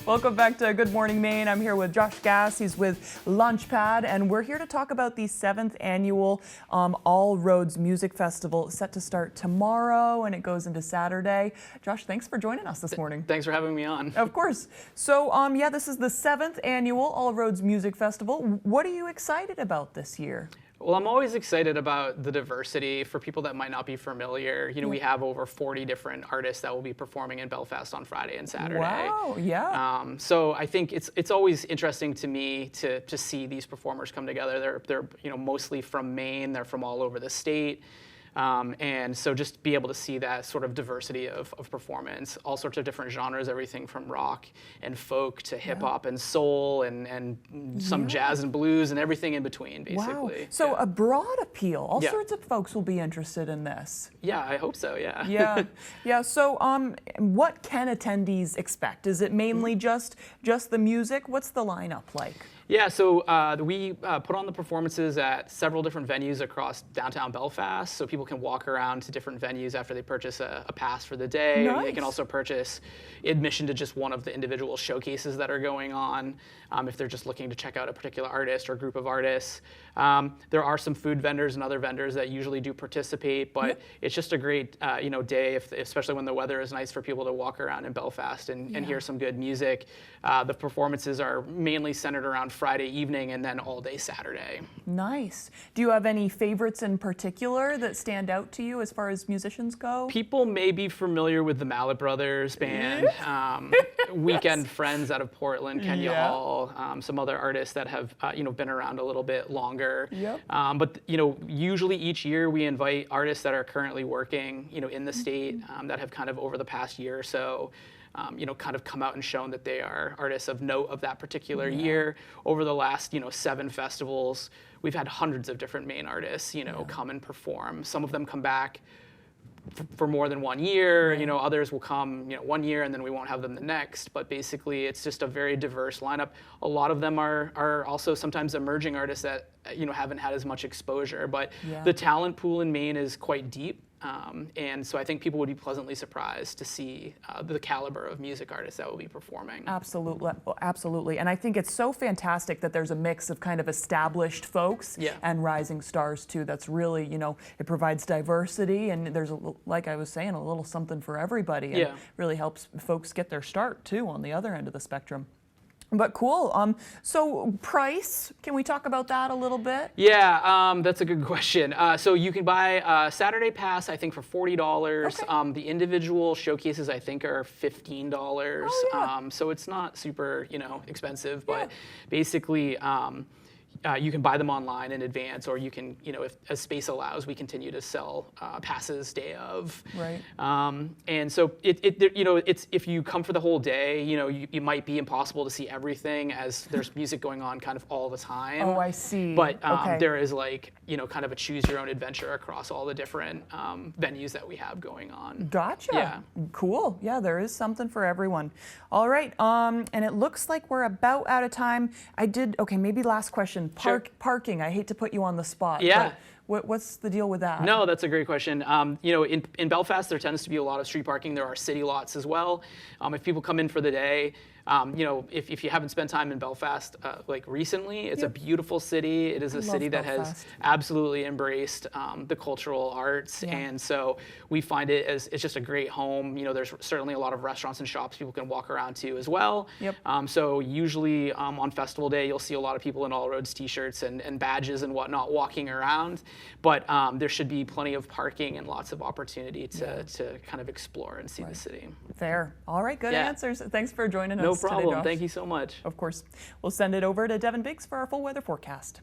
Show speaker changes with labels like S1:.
S1: Welcome back to Good Morning Maine. I'm here with Josh Gass. He's with Launchpad, and we're here to talk about the 7th annual All Roads Music Festival set to start tomorrow, and it goes into Saturday. Josh, thanks for joining us this morning.
S2: Thanks for having me on.
S1: Of course. So, yeah, this is the 7th annual All Roads Music Festival. What are you excited about this year?
S2: Well, I'm always excited about the diversity. For people that might not be familiar, we have over 40 different artists that will be performing in Belfast on Friday and Saturday.
S1: Wow, yeah.
S2: So I think it's always interesting to me to see these performers come together. They're mostly from Maine. They're from all over the state. And so just be able to see that sort of diversity of performance, all sorts of different genres, everything from rock and folk to hip hop and soul and some jazz and blues and everything in between, basically.
S1: Wow. So a broad appeal. All sorts of folks will be interested in this.
S2: Yeah, I hope so, yeah.
S1: Yeah. So what can attendees expect? Is it mainly just the music? What's the lineup like?
S2: Yeah, so we put on the performances at several different venues across downtown Belfast, so people can walk around to different venues after they purchase a pass for the day.
S1: Nice.
S2: They can also purchase admission to just one of the individual showcases that are going on if they're just looking to check out a particular artist or group of artists. There are some food vendors and other vendors that usually do participate, but it's just a great day, especially when the weather is nice, for people to walk around in Belfast and hear some good music. The performances are mainly centered around Friday evening and then all day Saturday.
S1: Nice. Do you have any favorites in particular that stand out to you as far as musicians go?
S2: People may be familiar with the Mallet Brothers band, Weekend Friends out of Portland, Kenya Hall, some other artists that have been around a little bit longer. But usually each year we invite artists that are currently working in the state that have kind of over the past year or so kind of come out and shown that they are artists of note of that particular year. Over the last, 7 festivals, we've had hundreds of different Maine artists, come and perform. Some of them come back for more than 1 year, others will come, 1 year and then we won't have them the next. But basically, it's just a very diverse lineup. A lot of them are also sometimes emerging artists that, haven't had as much exposure. But the talent pool in Maine is quite deep. And so I think people would be pleasantly surprised to see the caliber of music artists that will be performing.
S1: Absolutely. And I think it's so fantastic that there's a mix of kind of established folks and rising stars too. That's really, it provides diversity, and there's, like I was saying, a little something for everybody, and really helps folks get their start too on the other end of the spectrum. But cool. So price, can we talk about that a little bit?
S2: Yeah, that's a good question. So you can buy a Saturday pass, I think, for $40. Okay. The individual showcases, I think, are $15.
S1: Oh, yeah.
S2: So it's not super, expensive, but basically, you can buy them online in advance, or you can, if as space allows, we continue to sell passes day of.
S1: Right.
S2: And so it's if you come for the whole day, it might be impossible to see everything as there's music going on kind of all the time.
S1: Oh, I see.
S2: But there is kind of a choose your own adventure across all the different venues that we have going on.
S1: Gotcha.
S2: Yeah.
S1: Cool. Yeah, there is something for everyone. All right. And it looks like we're about out of time. Maybe last question. Parking. I hate to put you on the spot.
S2: Yeah.
S1: But what's the deal with that?
S2: No, that's a great question. In Belfast, there tends to be a lot of street parking. There are city lots as well. If people come in for the day, if you haven't spent time in Belfast recently, it's a beautiful city. It is a city that has absolutely embraced the cultural arts, and so we find it as it's just a great home. There's certainly a lot of restaurants and shops people can walk around to as well. So usually on festival day, you'll see a lot of people in All Roads t-shirts and badges and whatnot walking around. But there should be plenty of parking and lots of opportunity to kind of explore and see the city.
S1: Fair. All right, good answers. Thanks for joining us.
S2: No problem.
S1: Today, Josh.
S2: Thank you so much.
S1: Of course. We'll send it over to Devin Biggs for our full weather forecast.